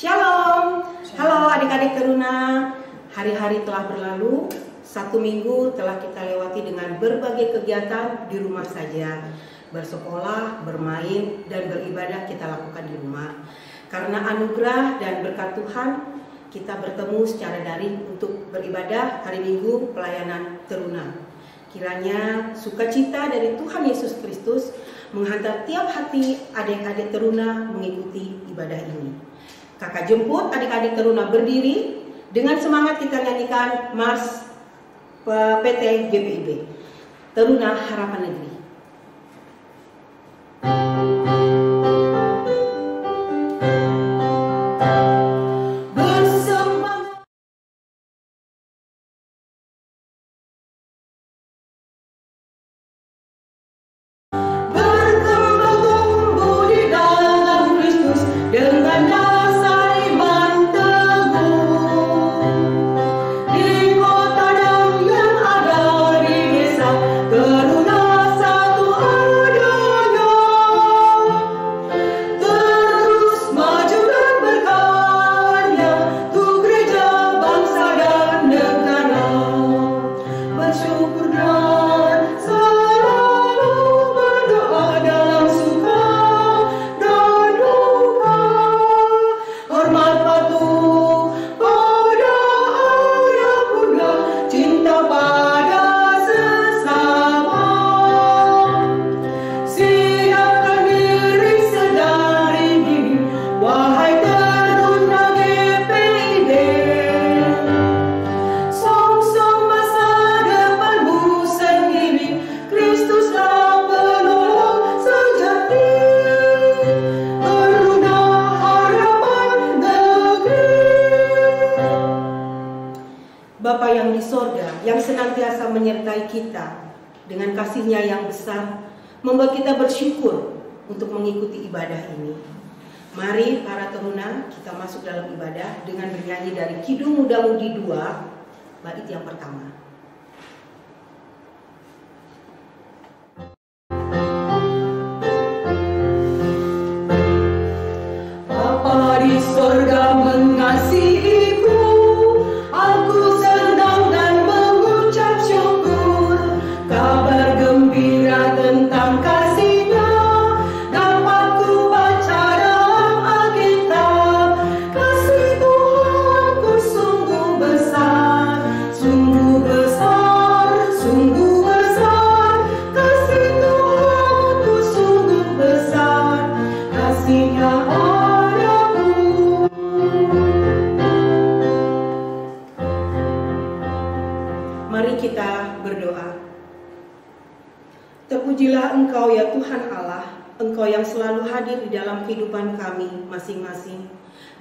Shalom, halo adik-adik teruna. Hari-hari telah berlalu, 1 minggu telah kita lewati dengan berbagai kegiatan di rumah saja. Bersekolah, bermain, dan beribadah kita lakukan di rumah. Karena anugerah dan berkat Tuhan, kita bertemu secara daring untuk beribadah hari Minggu pelayanan teruna. Kiranya sukacita dari Tuhan Yesus Kristus menghantar tiap hati adik-adik teruna mengikuti ibadah ini. Kakak jemput adik-adik teruna berdiri, dengan semangat kita nyanyikan Mars PT GPIB Teruna Harapan Negeri. Bapa yang di sorga, yang senantiasa menyertai kita dengan kasih-Nya yang besar, membuat kita bersyukur untuk mengikuti ibadah ini. Mari para teruna kita masuk dalam ibadah dengan bernyanyi dari Kidung Muda Mudi 2, bait yang pertama. Bapa di sorga mengasihiku, aku senang dan mengucap syukur. Kabar gembira tentang kasih-Nya dapat ku baca dalam Alkitab. Kasih Tuhanku sungguh besar, sungguh besar, sungguh besar. Kasih Tuhanku sungguh besar, kasih-Nya Mari kita berdoa. Terpujilah Engkau ya Tuhan Allah, Engkau yang selalu hadir di dalam kehidupan kami masing-masing.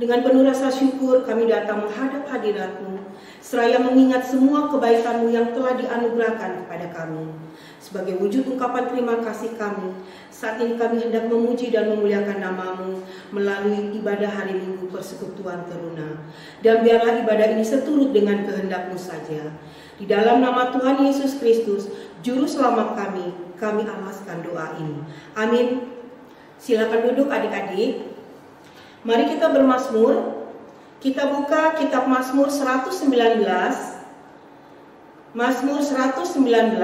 Dengan penuh rasa syukur kami datang menghadap hadirat-Mu, seraya mengingat semua kebaikan-Mu yang telah dianugerahkan kepada kami. Sebagai wujud ungkapan terima kasih kami, saat ini kami hendak memuji dan memuliakan nama-Mu melalui ibadah hari Minggu Persekutuan Teruna. Dan biarlah ibadah ini seturut dengan kehendak-Mu saja. Di dalam nama Tuhan Yesus Kristus, Juru Selamat kami alaskan doa ini. Amin. Silakan duduk adik-adik. Mari kita bermazmur. Kita buka kitab Mazmur 119. Mazmur 119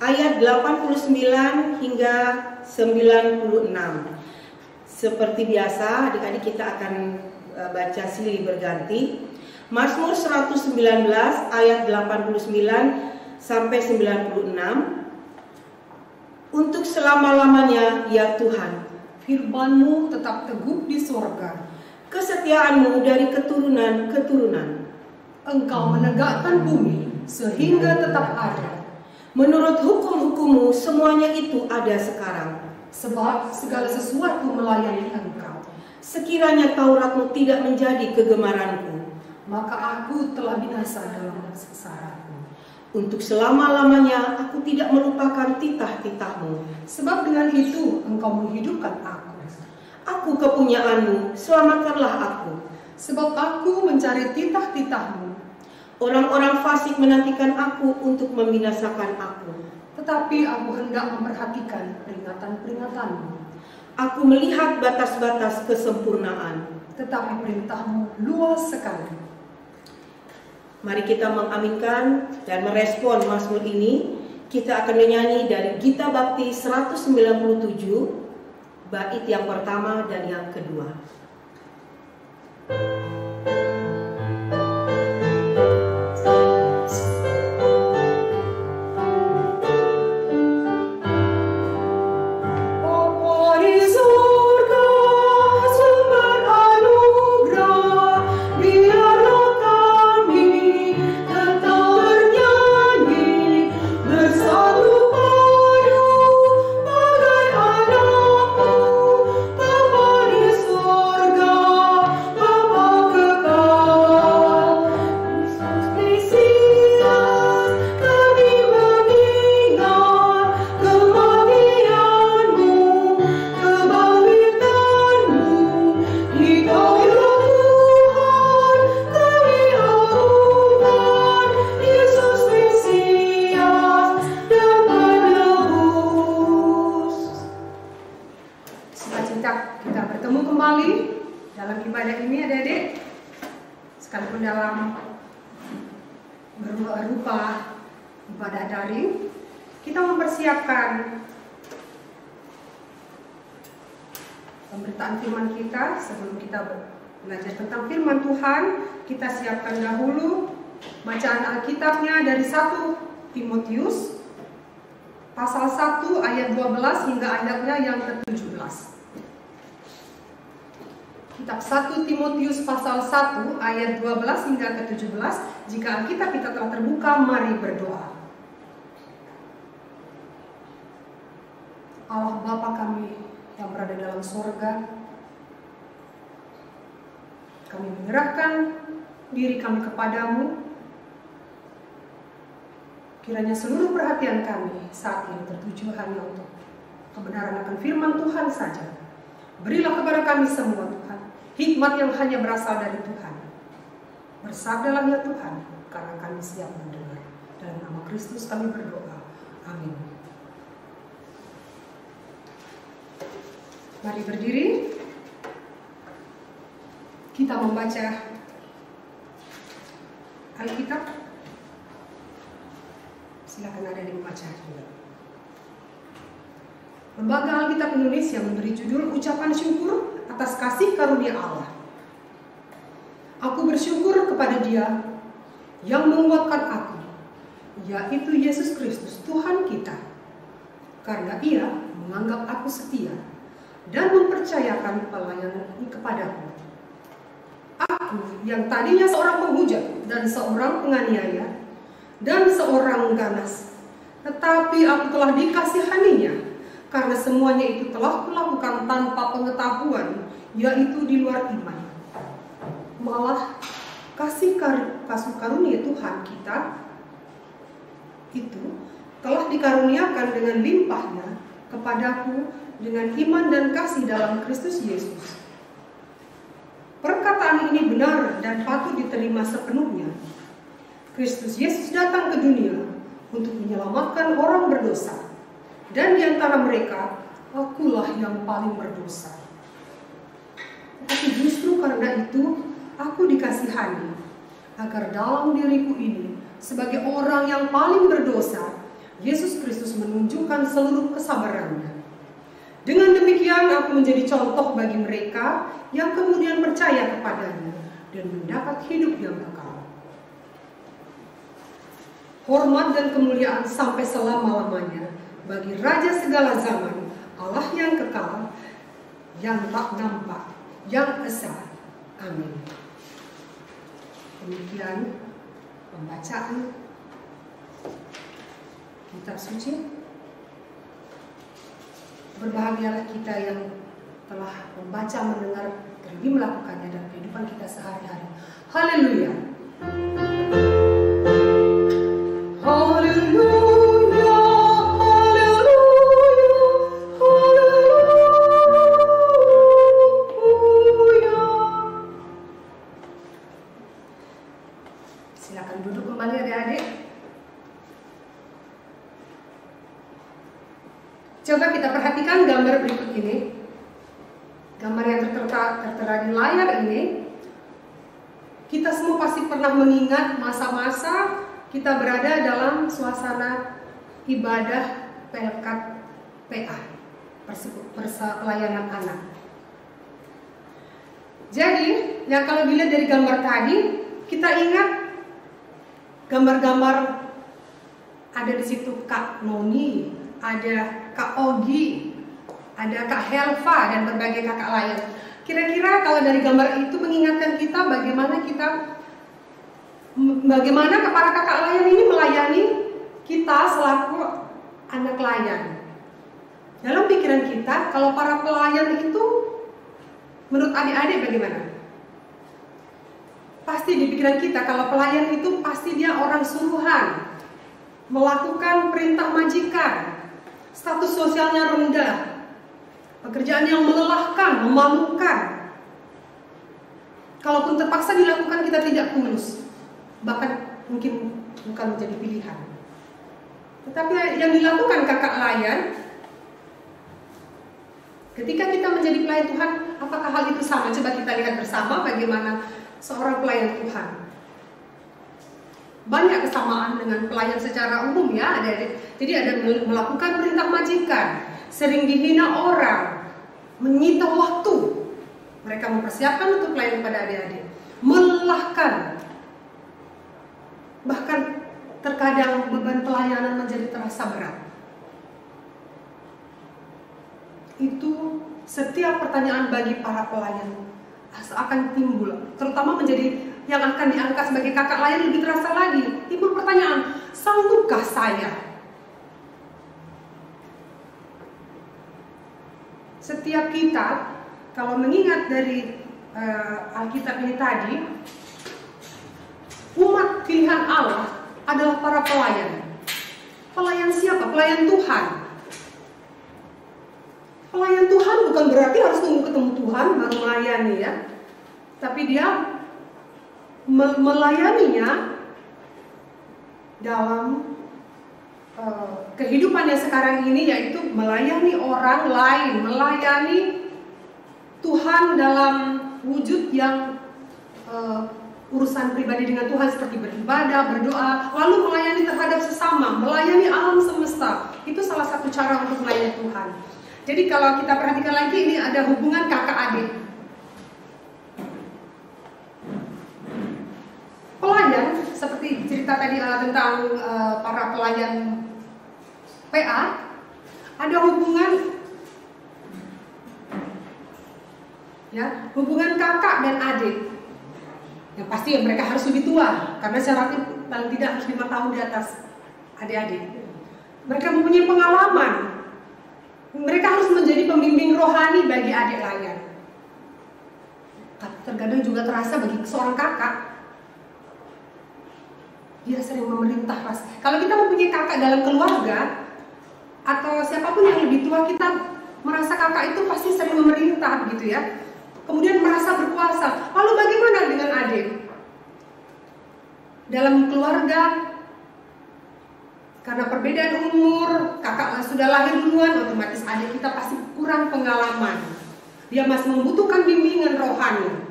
ayat 89 hingga 96. Seperti biasa, adik-adik kita akan baca silih berganti. Mazmur 119 ayat 89 sampai 96. Untuk selama-lamanya ya Tuhan, Firman-Mu tetap teguh di sorga, kesetiaan-Mu dari keturunan ke keturunan. Engkau menegakkan bumi sehingga tetap ada. Menurut hukum-hukum-Mu semuanya itu ada sekarang. Sebab segala sesuatu melayani Engkau. Sekiranya Taurat-Mu tidak menjadi kegemaranku, maka aku telah binasa dalam sengsaraku. untuk selama-lamanya aku tidak melupakan titah-titah-Mu. Sebab dengan itu Engkau menghidupkan aku. Aku kepunyaan-Mu, selamatkanlah aku. Sebab aku mencari titah-titah-Mu. Orang-orang fasik menantikan aku untuk membinasakan aku. Tetapi aku hendak memperhatikan peringatan-peringatan-Mu. Aku melihat batas-batas kesempurnaan. tetapi perintah-Mu luas sekali. Mari kita mengaminkan dan merespon Mazmur ini. Kita akan menyanyi dari Gita Bakti 197, bait yang pertama dan yang kedua. Pemberitaan firman kita. Sebelum kita belajar tentang firman Tuhan, kita siapkan dahulu bacaan Alkitabnya dari 1 Timotius pasal 1 ayat 12 hingga ayatnya yang ke-17. Kitab 1 Timotius pasal 1 ayat 12 hingga ke-17. Jika Alkitab kita telah terbuka, mari berdoa. Allah Bapa kami yang berada dalam sorga, kami menyerahkan diri kami kepadamu. Kiranya seluruh perhatian kami saat ini tertuju hanya untuk kebenaran akan firman Tuhan saja. Berilah kepada kami semua Tuhan hikmat yang hanya berasal dari Tuhan. Bersabdalah ya Tuhan, karena kami siap mendengar. Dalam nama Kristus kami berdoa. Amin. Mari berdiri. Kita membaca Alkitab. Silakan ada yang membaca juga. Lembaga Alkitab Indonesia memberi judul Ucapan Syukur atas Kasih Karunia Allah. Aku bersyukur kepada Dia yang menguatkan aku, yaitu Yesus Kristus Tuhan kita, karena Ia menganggap aku setia dan mempercayakan pelayanan ini kepadaku. Aku yang tadinya seorang penghujat dan seorang penganiaya dan seorang ganas, tetapi aku telah dikasihaninya, karena semuanya itu telah kulakukan tanpa pengetahuan, yaitu di luar iman. Malah kasih karunia Tuhan kita itu telah dikaruniakan dengan limpahnya kepadaku dengan iman dan kasih dalam Kristus Yesus. Perkataan ini benar dan patut diterima sepenuhnya. Kristus Yesus datang ke dunia untuk menyelamatkan orang berdosa, dan di antara mereka, akulah yang paling berdosa. Tetapi justru karena itu, aku dikasihani, agar dalam diriku ini, sebagai orang yang paling berdosa, Yesus Kristus menunjukkan seluruh kesabarannya. Dengan demikian aku menjadi contoh bagi mereka yang kemudian percaya kepadanya dan mendapat hidup yang kekal. Hormat dan kemuliaan sampai selama-lamanya bagi Raja segala zaman, Allah yang kekal, yang tak nampak, yang esa. Amin. Demikian pembacaan kitab suci. Berbahagialah kita yang telah membaca, mendengar, terlebih melakukannya dalam kehidupan kita sehari-hari. Haleluya. Haleluya. Haleluya. Silakan duduk kembali adik-adik. Coba kita perhatikan gambar berikut ini. Gambar yang tertera tertera di layar ini, kita semua pasti pernah mengingat masa-masa kita berada dalam suasana ibadah Pelkat PA, pelayanan anak. Jadi, ya kalau dilihat dari gambar tadi, kita ingat gambar-gambar ada di situ Kak Noni, ada Kak Ogi, ada Kak Helva dan berbagai kakak lain. Kira-kira kalau dari gambar itu mengingatkan kita bagaimana para kakak lain ini melayani kita selaku anak layan. Dalam pikiran kita, kalau para pelayan itu menurut adik-adik bagaimana? Pasti di pikiran kita kalau pelayan itu pasti dia orang suruhan, melakukan perintah majikan, status sosialnya rendah, pekerjaan yang melelahkan, memalukan. Kalaupun terpaksa dilakukan kita tidak tulus, bahkan mungkin bukan menjadi pilihan. Tetapi yang dilakukan kakak layan, ketika kita menjadi pelayan Tuhan, apakah hal itu sama? Coba kita lihat bersama bagaimana seorang pelayan Tuhan. Banyak kesamaan dengan pelayan secara umum ya. Jadi ada melakukan perintah majikan, sering dihina orang, menyita waktu. Mereka mempersiapkan untuk pelayan kepada adik-adik, melelahkan. Bahkan terkadang beban pelayanan menjadi terasa berat. Itu setiap pertanyaan bagi para pelayan akan timbul, terutama menjadi yang akan diangkat sebagai kakak layan lebih terasa lagi. Timbul pertanyaan, sanggupkah saya? Setiap kita, kalau mengingat dari Alkitab ini tadi, umat pilihan Allah adalah para pelayan. Pelayan siapa? Pelayan Tuhan. Pelayan Tuhan bukan berarti harus tunggu ketemu Tuhan baru melayani ya. Tapi dia melayaninya dalam kehidupannya sekarang ini, yaitu melayani orang lain, melayani Tuhan dalam wujud yang urusan pribadi dengan Tuhan seperti beribadah, berdoa, lalu melayani terhadap sesama, melayani alam semesta. Itu salah satu cara untuk melayani Tuhan. Jadi kalau kita perhatikan lagi, ini ada hubungan kakak adik. Pelayan, seperti cerita tadi tentang para pelayan PA, ada hubungan ya, hubungan kakak dan adik. Yang pasti ya, mereka harus lebih tua, karena syaratnya paling tidak harus 5 tahun di atas adik-adik. Mereka mempunyai pengalaman. Mereka harus menjadi pembimbing rohani bagi adik layan. Terkadang juga terasa bagi seorang kakak, dia sering memerintah. Kalau kita mempunyai kakak dalam keluarga atau siapapun yang lebih tua, kita merasa kakak itu pasti sering memerintah begitu ya. Kemudian merasa berkuasa. Lalu bagaimana dengan adik? Dalam keluarga, karena perbedaan umur, kakak sudah lahir duluan, otomatis adik kita pasti kurang pengalaman. Dia masih membutuhkan bimbingan rohani.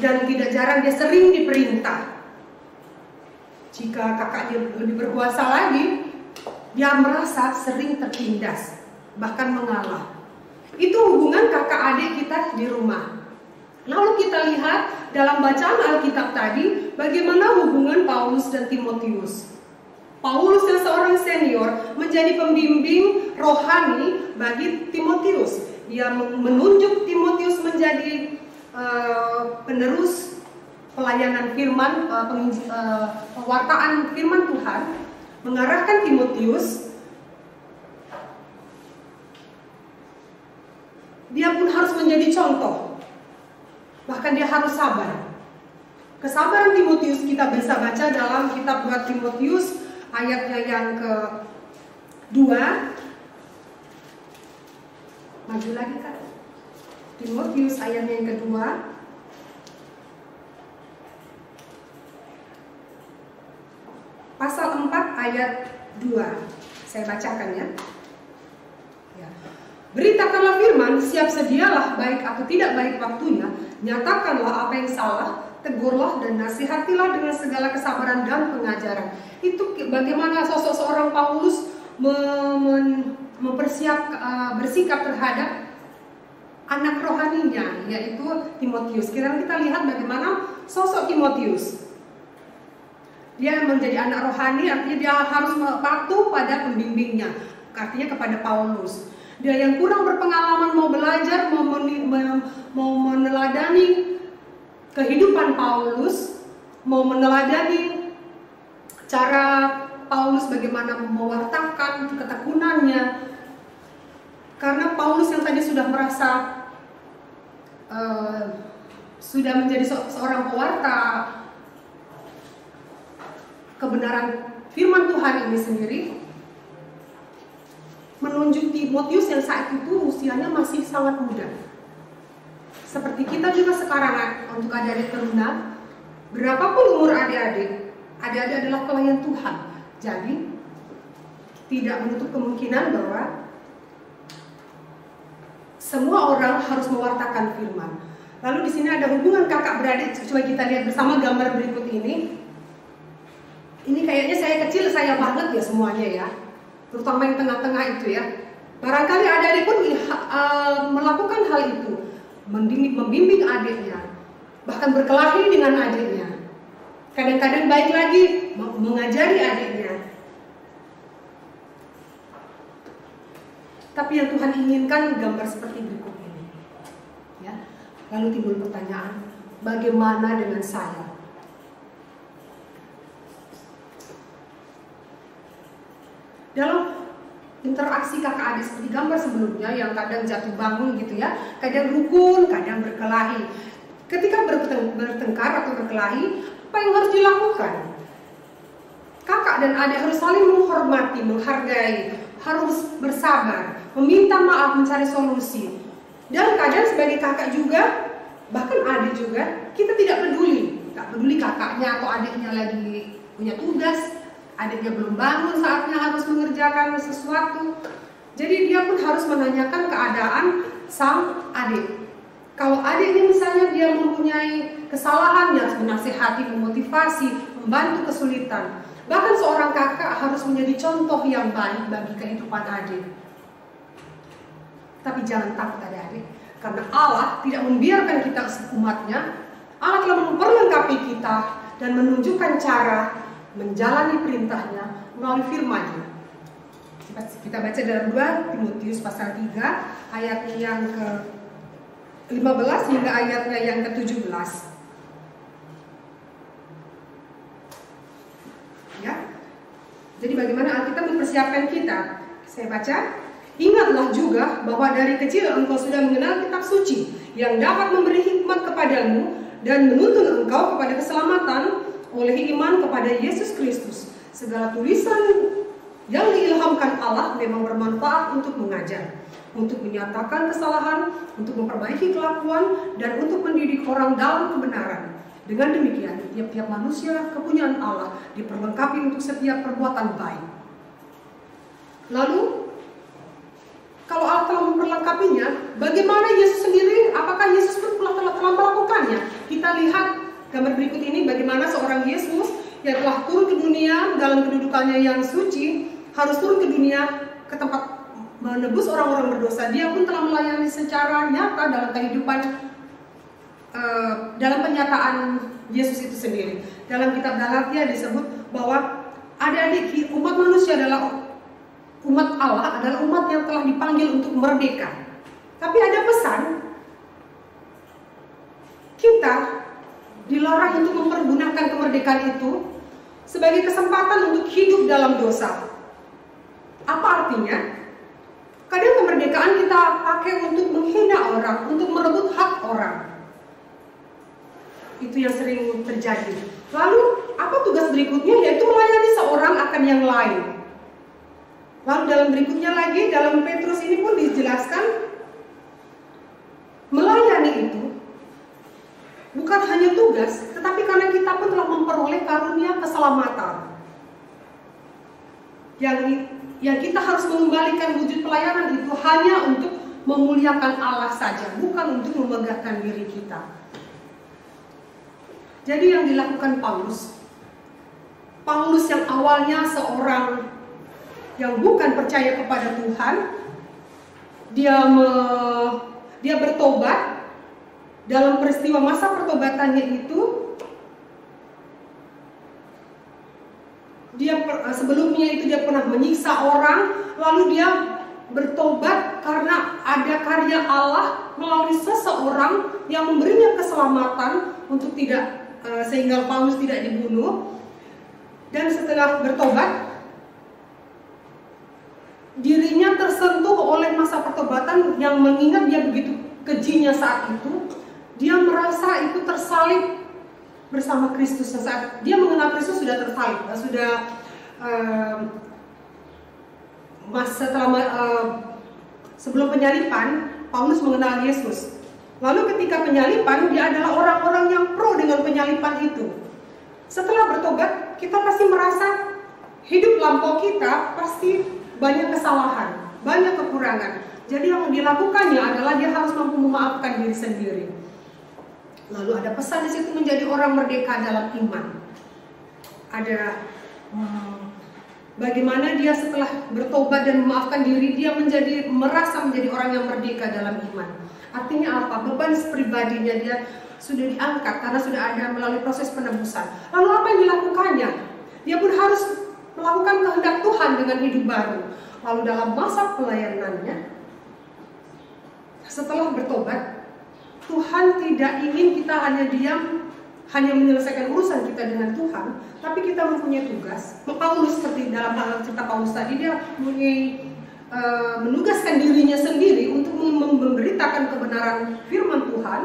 Dan tidak jarang dia sering diperintah. Jika kakaknya lebih berkuasa lagi, dia merasa sering tertindas, bahkan mengalah. Itu hubungan kakak adik kita di rumah. Lalu kita lihat dalam bacaan Alkitab tadi, bagaimana hubungan Paulus dan Timotius. Paulus yang seorang senior menjadi pembimbing rohani bagi Timotius. Dia menunjuk Timotius menjadi penerus pelayanan firman, pewartaan firman Tuhan, mengarahkan Timotius. Dia pun harus menjadi contoh. Bahkan dia harus sabar. Kesabaran Timotius kita bisa baca dalam kitab 2 Timotius ayatnya yang ke-2. Maju lagi Kak. Timotius ayatnya yang ke-2. Pasal 4 ayat 2. Saya bacakan ya. Beritakanlah firman, siap sedialah baik atau tidak baik waktunya, nyatakanlah apa yang salah, tegurlah dan nasihatilah dengan segala kesabaran dan pengajaran. Itu bagaimana sosok seorang Paulus bersikap terhadap anak rohaninya, yaitu Timotius. Sekarang kita lihat bagaimana sosok Timotius. Dia menjadi anak rohani, artinya dia harus patuh pada pembimbingnya, artinya kepada Paulus. Dia yang kurang berpengalaman mau belajar, mau meneladani kehidupan Paulus, mau meneladani cara Paulus bagaimana mewartakan ketekunannya. Karena Paulus yang tadi sudah merasa sudah menjadi seorang pewarta kebenaran firman Tuhan ini sendiri, menunjuk Timotius yang saat itu usianya masih sangat muda. Seperti kita juga sekarang untuk adik-adik teruna, berapapun umur adik-adik adalah pelayan Tuhan. Jadi tidak menutup kemungkinan bahwa semua orang harus mewartakan firman. Lalu di sini ada hubungan kakak beradik. Coba kita lihat bersama gambar berikut ini. Ini kayaknya saya kecil, saya banget ya semuanya ya. Terutama yang tengah-tengah itu ya. Barangkali adik-adik pun melakukan hal itu, membimbing adiknya, bahkan berkelahi dengan adiknya. Kadang-kadang baik lagi mengajari adiknya. Tapi yang Tuhan inginkan gambar seperti berikut ini. Ya. Lalu timbul pertanyaan, bagaimana dengan saya? Dalam interaksi kakak adik seperti gambar sebelumnya yang kadang jatuh bangun gitu ya, kadang rukun, kadang berkelahi. Ketika bertengkar atau berkelahi, apa yang harus dilakukan? Kakak dan adik harus saling menghormati, menghargai, harus bersabar, meminta maaf, mencari solusi. Dan kadang sebagai kakak juga, bahkan adik juga, kita tidak peduli kakaknya atau adiknya lagi punya tugas. Adiknya belum bangun, saatnya harus mengerjakan sesuatu. Jadi dia pun harus menanyakan keadaan sang adik. Kalau adiknya misalnya dia mempunyai kesalahan, dia harus menasihati, memotivasi, membantu kesulitan. Bahkan seorang kakak harus menjadi contoh yang baik bagi kehidupan adik. Tapi jangan takut adik-adik, karena Allah tidak membiarkan kita seumatnya. Allah telah memperlengkapi kita dan menunjukkan cara menjalani perintahnya melalui firman-Nya. Kita baca dalam 2 Timotius pasal 3 ayatnya yang ke-15 hingga ayatnya yang ke-17. Ya. Jadi bagaimana Alkitab mempersiapkan kita? Saya baca, ingatlah juga bahwa dari kecil engkau sudah mengenal kitab suci yang dapat memberi hikmat kepadamu dan menuntun engkau kepada keselamatan oleh iman kepada Yesus Kristus. Segala tulisan yang diilhamkan Allah memang bermanfaat untuk mengajar, untuk menyatakan kesalahan, untuk memperbaiki kelakuan, dan untuk mendidik orang dalam kebenaran. Dengan demikian, tiap-tiap manusia kepunyaan Allah diperlengkapi untuk setiap perbuatan baik. Lalu, kalau Allah telah memperlengkapinya, bagaimana Yesus sendiri? Apakah Yesus pun telah melakukannya? Kita lihat gambar berikut ini bagaimana seorang Yesus yang telah turun ke dunia dalam kedudukannya yang suci, harus turun ke dunia ke tempat menebus orang-orang berdosa. Dia pun telah melayani secara nyata dalam kehidupan, dalam penyataan Yesus itu sendiri. Dalam kitab Galatia disebut bahwa adik-adik, umat manusia adalah umat Allah, adalah umat yang telah dipanggil untuk merdeka. Tapi ada pesan, kita dilarang untuk mempergunakan kemerdekaan itu sebagai kesempatan untuk hidup dalam dosa. Apa artinya? Kadang kemerdekaan kita pakai untuk menghina orang, untuk merebut hak orang. Itu yang sering terjadi. Lalu, apa tugas berikutnya? Yaitu melayani seorang akan yang lain. Lalu dalam berikutnya lagi, dalam Petrus ini pun dijelaskan, melayani itu bukan hanya tugas, tetapi karena kita pun telah memperoleh karunia keselamatan. Yang kita harus mengembalikan wujud pelayanan itu hanya untuk memuliakan Allah saja, bukan untuk memegahkan diri kita. Jadi yang dilakukan Paulus yang awalnya seorang yang bukan percaya kepada Tuhan, dia bertobat. Dalam peristiwa masa pertobatannya itu, sebelumnya itu dia pernah menyiksa orang, lalu dia bertobat karena ada karya Allah melalui seseorang yang memberinya keselamatan untuk sehingga Paulus tidak dibunuh. Dan setelah bertobat, dirinya tersentuh oleh masa pertobatan yang mengingat dia begitu kejinya saat itu. Dia merasa itu tersalib bersama Kristus. Saat dia mengenal Kristus sudah tersalib, sebelum penyalipan Paulus mengenal Yesus. Lalu ketika penyalipan, dia adalah orang-orang yang pro dengan penyalipan itu. Setelah bertobat, kita pasti merasa hidup lampau kita pasti banyak kesalahan, banyak kekurangan. Jadi yang dilakukannya adalah dia harus mampu memaafkan diri sendiri. Lalu ada pesan di situ menjadi orang merdeka dalam iman. Ada bagaimana dia setelah bertobat dan memaafkan diri, dia merasa menjadi orang yang merdeka dalam iman. Artinya apa? Beban pribadinya dia sudah diangkat karena sudah ada melalui proses penebusan. Lalu apa yang dilakukannya? Dia pun harus melakukan kehendak Tuhan dengan hidup baru. Lalu dalam masa pelayanannya, setelah bertobat, Tuhan tidak ingin kita hanya diam, hanya menyelesaikan urusan kita dengan Tuhan, tapi kita mempunyai tugas. Paulus seperti dalam hal cerita Paulus tadi, dia menugaskan dirinya sendiri untuk memberitakan kebenaran firman Tuhan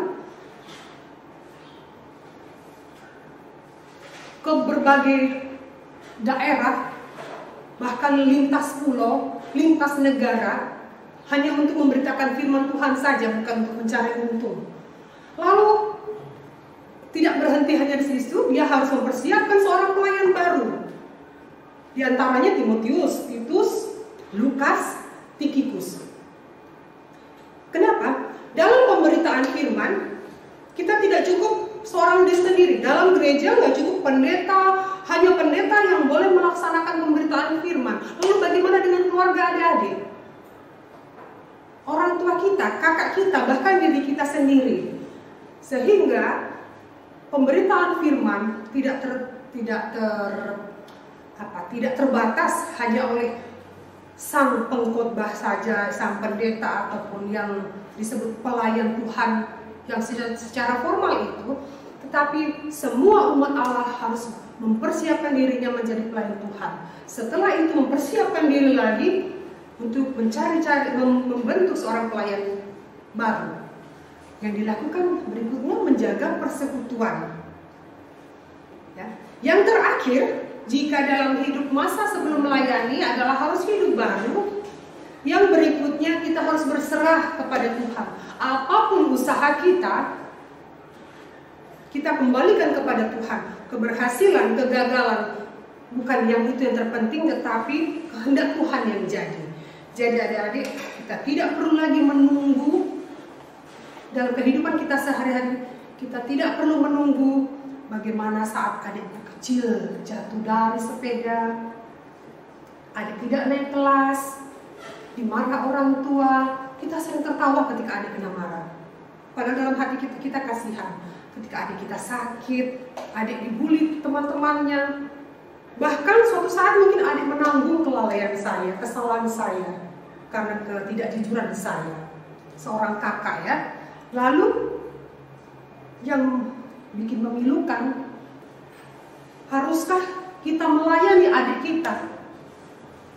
ke berbagai daerah, bahkan lintas pulau, lintas negara, hanya untuk memberitakan firman Tuhan saja, bukan untuk mencari untung. Lalu tidak berhenti hanya di situ, dia harus mempersiapkan seorang pelayan baru. Di antaranya Timotius, Titus, Lukas, Tikhikus. Kenapa? Dalam pemberitaan firman, kita tidak cukup seorang diri sendiri. Dalam gereja nggak cukup pendeta, hanya pendeta yang boleh melaksanakan pemberitaan firman. Lalu bagaimana dengan keluarga adik-adik? Orang tua kita, kakak kita, bahkan diri kita sendiri. Sehingga pemberitaan firman tidak terbatas hanya oleh sang pengkhotbah saja, sang pendeta ataupun yang disebut pelayan Tuhan yang secara formal itu, tetapi semua umat Allah harus mempersiapkan dirinya menjadi pelayan Tuhan. Setelah itu mempersiapkan diri lagi untuk membentuk seorang pelayan baru. Yang dilakukan berikutnya menjaga persekutuan. Ya. Yang terakhir, jika dalam hidup masa sebelum melayani adalah harus hidup baru, yang berikutnya kita harus berserah kepada Tuhan. Apapun usaha kita kembalikan kepada Tuhan. Keberhasilan, kegagalan, bukan yang itu yang terpenting, tetapi kehendak Tuhan yang jadi. Jadi adik-adik, kita tidak perlu lagi menunggu dalam kehidupan kita sehari-hari. Kita tidak perlu menunggu bagaimana saat adik kecil jatuh dari sepeda, adik tidak naik kelas, dimarah orang tua, kita sering tertawa ketika adik kena marah. Padahal dalam hati kita kasihan. Ketika adik kita sakit, adik dibully teman-temannya. Bahkan suatu saat mungkin adik menanggung kelalaian saya, kesalahan saya, karena ketidakjujuran saya, seorang kakak ya. Lalu yang bikin memilukan, haruskah kita melayani adik kita?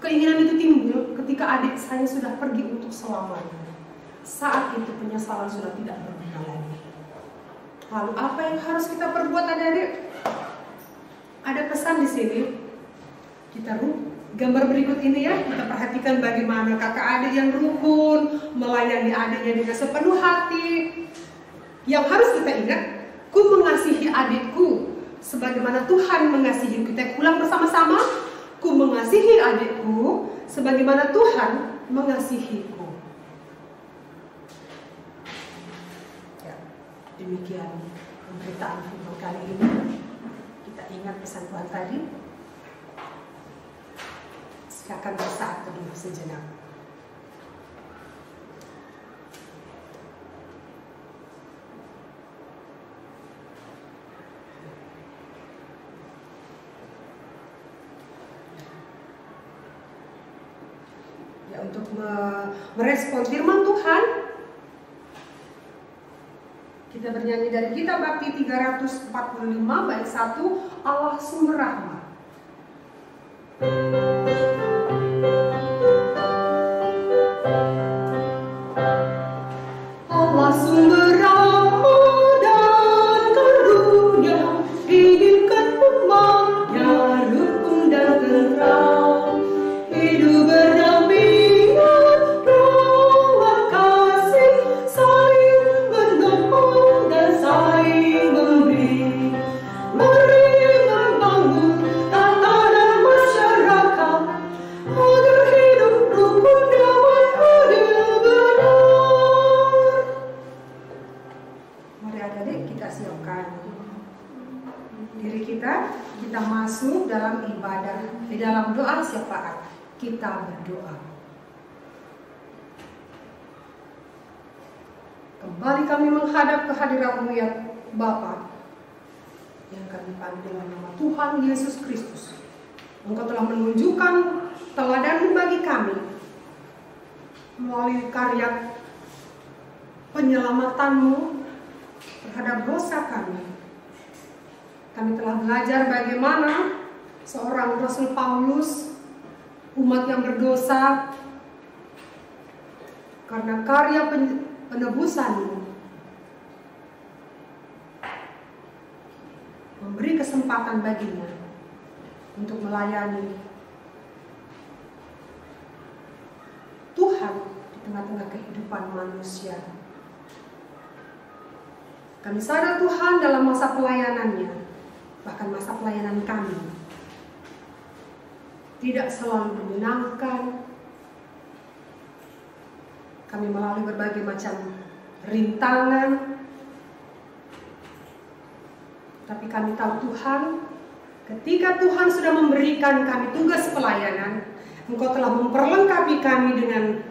Keinginan itu timbul ketika adik saya sudah pergi untuk selamanya. Saat itu penyesalan sudah tidak berguna lagi. Lalu apa yang harus kita perbuat adik-adik? Ada pesan di sini. Kita gambar berikut ini ya, kita perhatikan bagaimana kakak adik yang rukun melayani adiknya dengan sepenuh hati. Yang harus kita ingat, ku mengasihi adikku sebagaimana Tuhan mengasihi kita. Ulang bersama-sama, ku mengasihi adikku sebagaimana Tuhan mengasihiku. Demikian pemberitaan firman kali ini. Kita ingat pesan Tuhan tadi. Silakan bersaat teduh sejenak. Ya, untuk merespon firman Tuhan, kita bernyanyi dari Kitab Bakti 345 bait 1, Allah Sumber Rahmat. Allah sumber rahmat dan karunia, hidupkan umat-Nya rukun dan tentram, hidup berdampingan, rawat kasih, saling menolong dan saling memberi. Mari membangun tatanan masyarakat agar hidup rukun, damai, adil, benar. Mari adik-adik kita siapkan diri kita masuk dalam ibadah, di dalam doa syafaat. Kita berdoa. Kembali kami menghadap kehadiran-Mu ya Bapa, yang kami panggil dalam nama Tuhan Yesus Kristus. Engkau telah menunjukkan teladan bagi kami melalui karya penyelamatanmu terhadap dosa kami. Kami telah belajar bagaimana seorang Rasul Paulus, umat yang berdosa, karena karya penebusan-Mu memberi kesempatan baginya untuk melayani Tuhan di tengah-tengah kehidupan manusia. Kami sadar Tuhan dalam masa pelayanannya, bahkan masa pelayanan kami, tidak selalu menyenangkan. Kami melalui berbagai macam rintangan, tapi kami tahu Tuhan, ketika Tuhan sudah memberikan kami tugas pelayanan, Engkau telah memperlengkapi kami dengan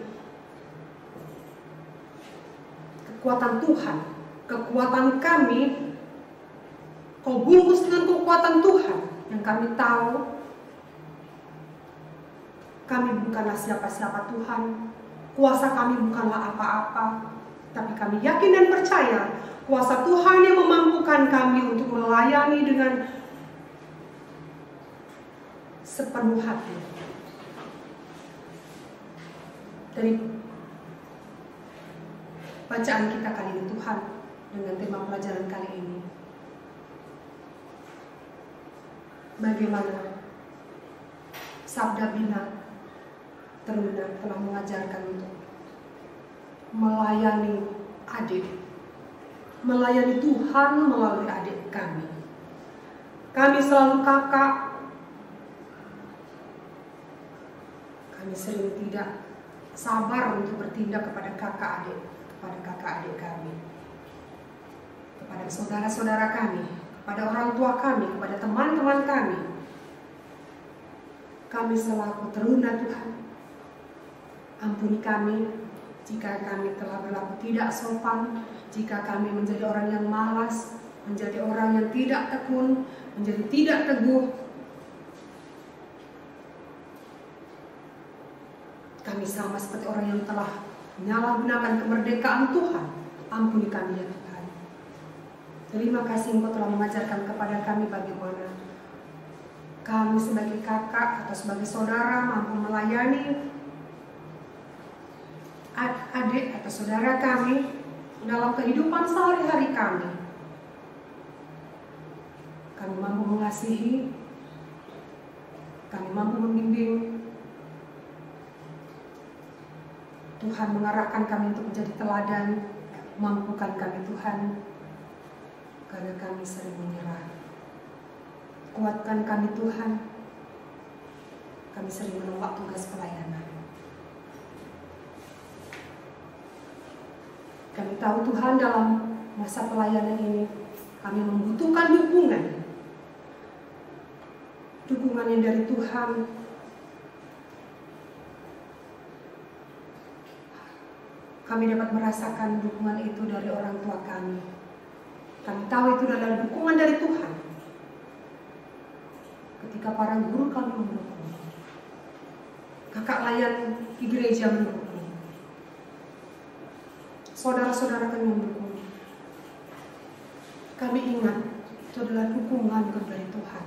kekuatan Tuhan, kekuatan kami. Kau bungkus dengan kekuatan Tuhan yang kami tahu kami bukanlah siapa-siapa Tuhan. Kuasa kami bukanlah apa-apa, tapi kami yakin dan percaya kuasa Tuhan yang memampukan kami untuk melayani dengan sepenuh hati. Dari bacaan kita kali ini Tuhan, dengan tema pelajaran kali ini, bagaimana sabda bina teruna telah mengajarkan untuk melayani adik, melayani Tuhan melalui adik kami. Kami selalu kakak, kami sering tidak sabar untuk bertindak kepada kakak adik kami, kepada saudara-saudara kami, kepada orang tua kami, kepada teman-teman kami. Kami selaku teruna Tuhan, ampuni kami jika kami telah berlaku tidak sopan, jika kami menjadi orang yang malas, menjadi orang yang tidak tekun, menjadi tidak teguh. Kami sama seperti orang yang telah menyalahgunakan kemerdekaan Tuhan. Ampuni kami ya Tuhan. Terima kasih Engkau telah mengajarkan kepada kami bagaimana kami sebagai kakak atau sebagai saudara mampu melayani adik atau saudara kami dalam kehidupan sehari-hari kami. Kami mampu mengasihi, kami mampu membimbing. Tuhan mengarahkan kami untuk menjadi teladan, mampukan kami Tuhan, karena kami sering menyerah. Kuatkan kami Tuhan, kami sering menolak tugas pelayanan. Kami tahu Tuhan dalam masa pelayanan ini kami membutuhkan dukungan yang dari Tuhan. Kami dapat merasakan dukungan itu dari orang tua kami. Kami tahu itu adalah dukungan dari Tuhan. Ketika para guru kami mendukung, kakak layan di gereja mendukung, saudara-saudara kami mendukung, kami ingat itu adalah dukungan dari Tuhan.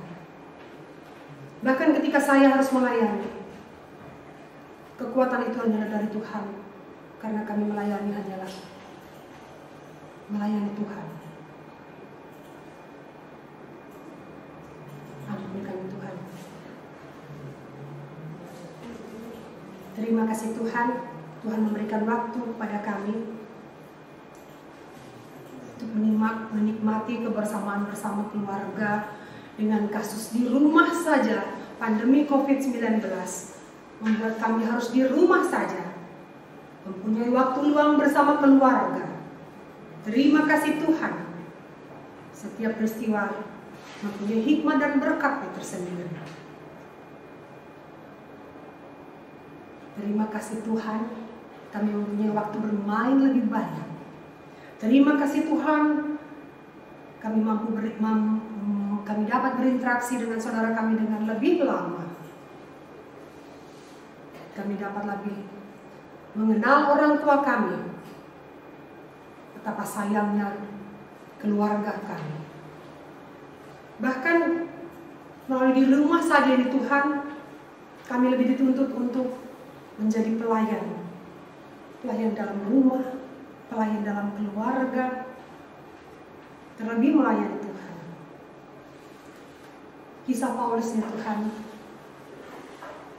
Bahkan ketika saya harus melayani, kekuatan itu adalah dari Tuhan, karena kami melayani hanyalah melayani Tuhan. Ampuni kami Tuhan. Terima kasih Tuhan, Tuhan memberikan waktu kepada kami untuk menikmati kebersamaan bersama keluarga dengan kasus di rumah saja. Pandemi COVID-19 membuat kami harus di rumah saja, mempunyai waktu luang bersama keluarga. Terima kasih Tuhan. Setiap peristiwa mempunyai hikmah dan berkat tersendiri. Terima kasih Tuhan, kami mempunyai waktu bermain lebih banyak. Terima kasih Tuhan, kami kami dapat berinteraksi dengan saudara kami dengan lebih lama. Kami dapat lebih mengenal orang tua kami, betapa sayangnya keluarga kami. Bahkan melalui di rumah saja di Tuhan, kami lebih dituntut untuk menjadi pelayan. Pelayan dalam rumah, pelayan dalam keluarga, terlebih melayani Tuhan. Kisah Paulusnya Tuhan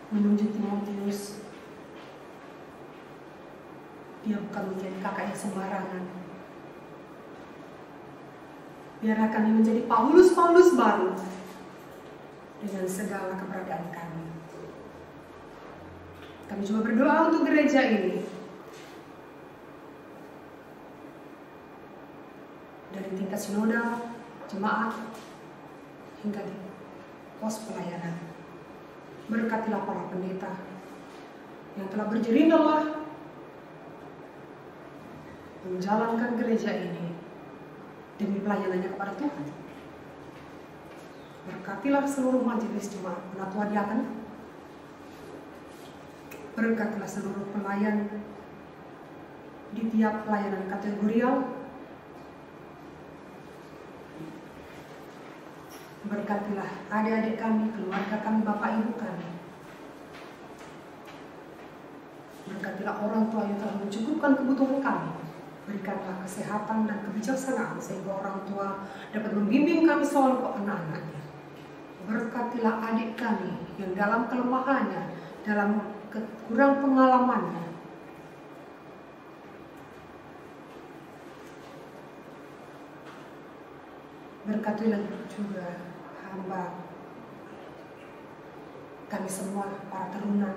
menunjuk Timotius, dia bukan menjadi kakak yang sembarangan. Biarlah kami menjadi Paulus-Paulus baru dengan segala keberadaan kami. Kami juga berdoa untuk gereja ini, dari tingkat sinodal, jemaat, hingga di pos pelayanan. Berkatilah para pendeta yang telah berjerih lelah menjalankan gereja ini demi pelayanannya kepada Tuhan. Berkatilah seluruh majelis jemaat penatua diaken. Berkatilah seluruh pelayan di tiap pelayanan kategorial. Berkatilah adik-adik kami, keluarga kami, bapak ibu kami. Berkatilah orang tua yang telah mencukupkan kebutuhan kami. Berikanlah kesehatan dan kebijaksanaan sehingga orang tua dapat membimbing kami selalu ke anak-anaknya. Berkatilah adik kami yang dalam kelemahannya, dalam kurang pengalamannya, berkatilah juga hamba kami semua, para teruna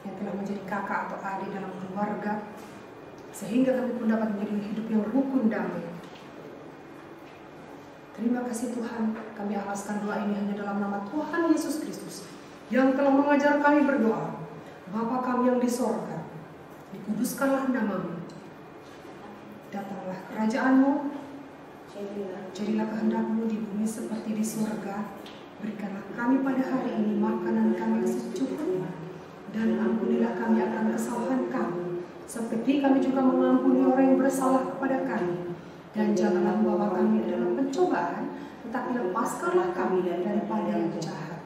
yang telah menjadi kakak atau adik dalam keluarga, sehingga kami pun dapat menjadi hidup yang rukun damai. Terima kasih Tuhan, kami alaskan doa ini hanya dalam nama Tuhan Yesus Kristus yang telah mengajar kami berdoa. Bapa kami yang di sorga, dikuduskanlah nama-Mu, datanglah kerajaan-Mu, jadilah kehendak-Mu di bumi seperti di surga. Berikanlah kami pada hari ini makanan kami secukupnya, dan ampunilah kami akan kesalahan kami, seperti kami juga mengampuni orang yang bersalah kepada kami. Dan janganlah membawa kami dalam pencobaan, tetapi lepaskanlah kami daripada yang jahat.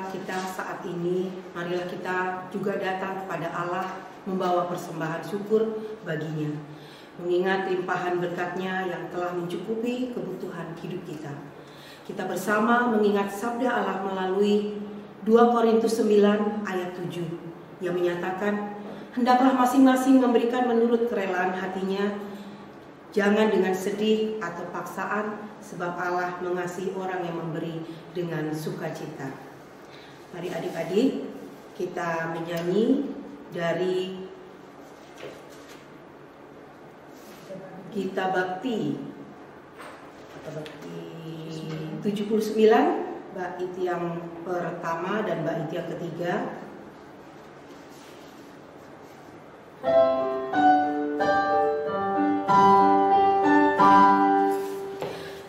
Kita saat ini, marilah kita juga datang kepada Allah membawa persembahan syukur baginya. mengingat limpahan berkat-Nya yang telah mencukupi kebutuhan hidup kita. Kita bersama mengingat sabda Allah melalui 2 Korintus 9 ayat 7 yang menyatakan, hendaklah masing-masing memberikan menurut kerelaan hatinya, jangan dengan sedih atau paksaan, sebab Allah mengasihi orang yang memberi dengan sukacita. Mari adik-adik kita menyanyi dari Gita Bakti 79, bait yang pertama dan bait yang ketiga.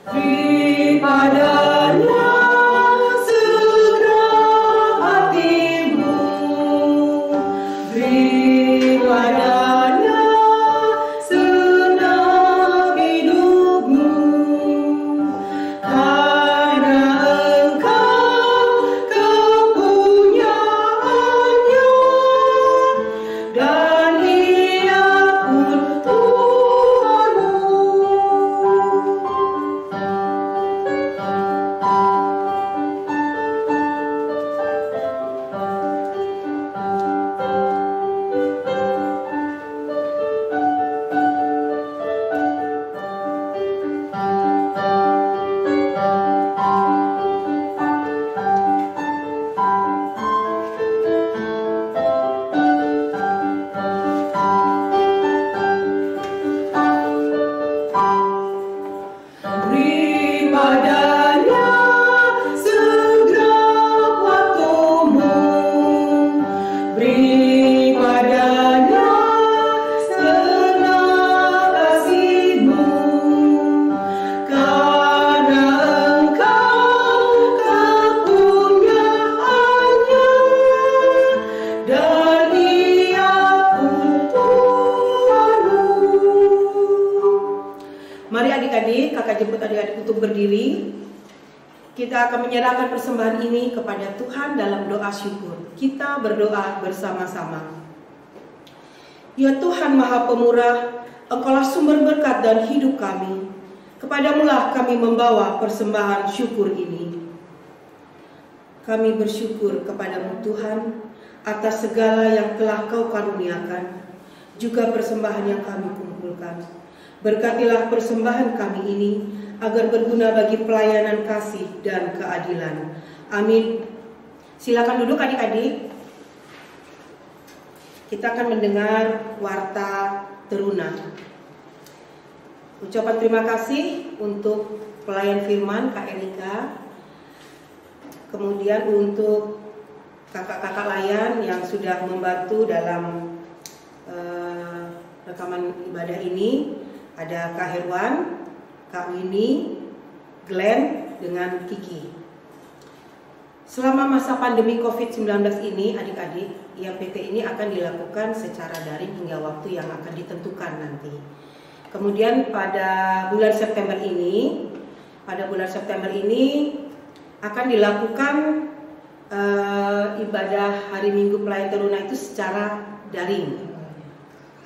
Beri padanya segera hatimu, beri padanya senang hidupmu, karena engkau kepunyaannya dan Dia pun Tuhanmu. Beri padanya segera waktumu, beri padanya senang kasihmu, karena engkau kepunyaannya dan Dia pun Tuhanmu. Mari adik-adik, kakak jemput adik-adik untuk berdiri. Kita akan menyerahkan persembahan ini kepada Tuhan dalam doa syukur. Kita berdoa bersama-sama. Ya Tuhan Maha Pemurah, Engkaulah sumber berkat dan hidup kami. Kepadamulah kami membawa persembahan syukur ini. Kami bersyukur kepadamu Tuhan atas segala yang telah Kau karuniakan, juga persembahan yang kami kumpulkan. Berkatilah persembahan kami ini agar berguna bagi pelayanan kasih dan keadilan. Amin. Silakan duduk adik-adik. Kita akan mendengar warta teruna. Ucapan terima kasih untuk pelayan firman Kak Erika. Kemudian untuk kakak-kakak layan yang sudah membantu dalam rekaman ibadah ini. Ada Kak Herwan, Kak Winnie, Glenn, dengan Kiki. Selama masa pandemi COVID-19 ini, adik-adik, IAPT ini akan dilakukan secara daring hingga waktu yang akan ditentukan nanti. Kemudian pada bulan September ini akan dilakukan ibadah hari Minggu Pelayan Teruna itu secara daring.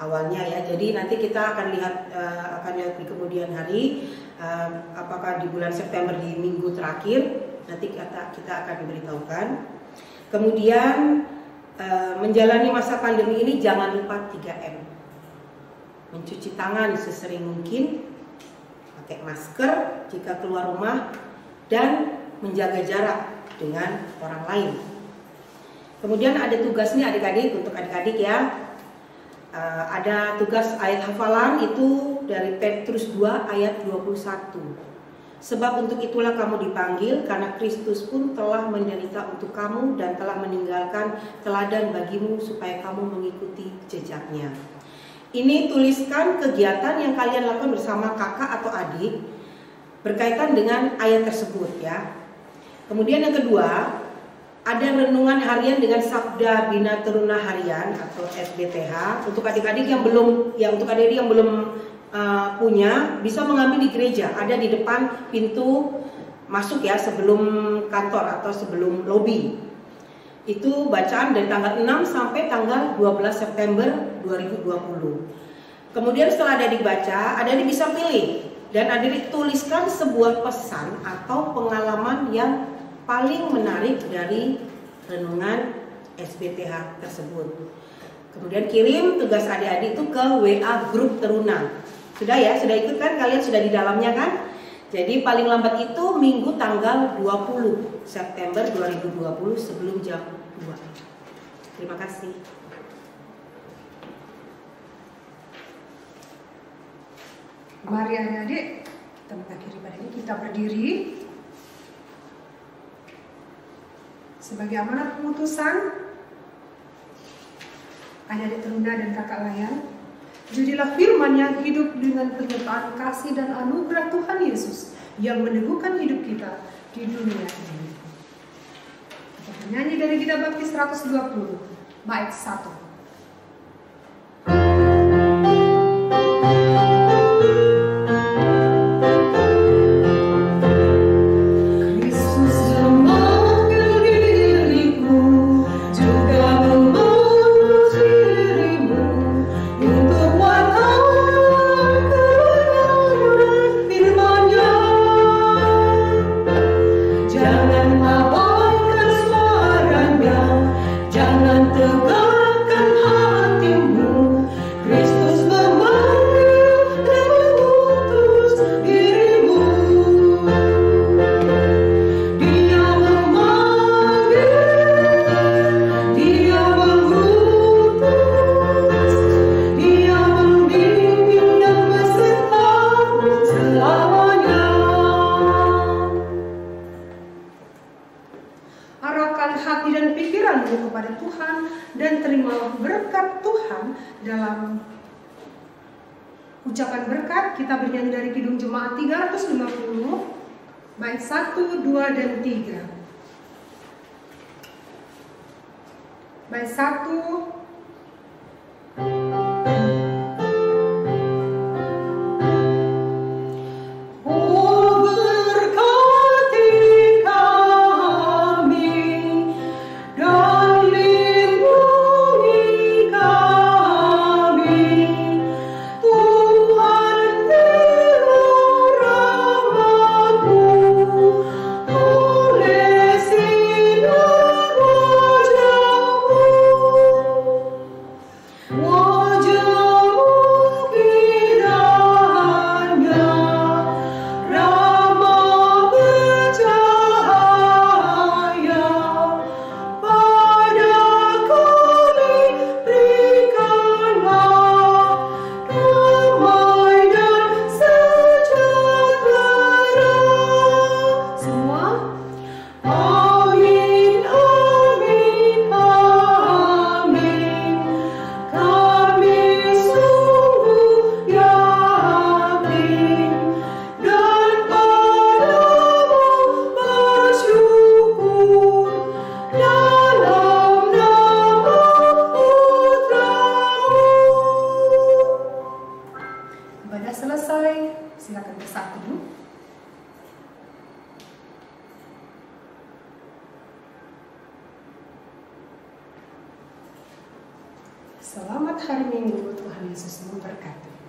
Awalnya ya, jadi nanti kita akan lihat di kemudian hari apakah di bulan September di minggu terakhir nanti kita akan diberitahukan. Kemudian menjalani masa pandemi ini jangan lupa 3M, mencuci tangan sesering mungkin, pakai masker jika keluar rumah, dan menjaga jarak dengan orang lain. Kemudian ada tugas nih adik-adik, untuk adik-adik ya. Ada tugas ayat hafalan itu dari Petrus 2 ayat 21. Sebab untuk itulah kamu dipanggil, karena Kristus pun telah menderita untuk kamu dan telah meninggalkan teladan bagimu supaya kamu mengikuti jejaknya. Ini tuliskan kegiatan yang kalian lakukan bersama kakak atau adik berkaitan dengan ayat tersebut ya. Kemudian yang kedua, ada renungan harian dengan Sabda Bina Teruna Harian atau SBTH. Untuk adik-adik yang belum, punya, bisa mengambil di gereja. Ada di depan pintu masuk ya, sebelum kantor atau sebelum lobi. Itu bacaan dari tanggal 6 sampai tanggal 12 September 2020. Kemudian setelah adik baca, adik bisa pilih dan adik tuliskan sebuah pesan atau pengalaman yang paling menarik dari renungan SBTH tersebut. Kemudian kirim tugas adik-adik itu ke WA grup Teruna. Sudah ya, sudah ikut kan? Kalian sudah di dalamnya kan? Jadi paling lambat itu Minggu tanggal 20 September 2020 sebelum jam 2. Terima kasih. Mari adik-adik, tempat kiri pada ini kita berdiri. Sebagai amanat pemutusan, adik-adik Teruna dan kakak layan, jadilah firman yang hidup dengan penyertaan kasih dan anugerah Tuhan Yesus yang meneguhkan hidup kita di dunia ini. Kita menyanyi dari Gita Bakti 120, bait 1. Kepada Tuhan dan terimalah berkat Tuhan. Dalam ucapan berkat kita bernyanyi dari Kidung Jemaat 350 bait 1, 2, dan 3. Bait 1. Selamat hari Minggu, Tuhan Yesus memberkati.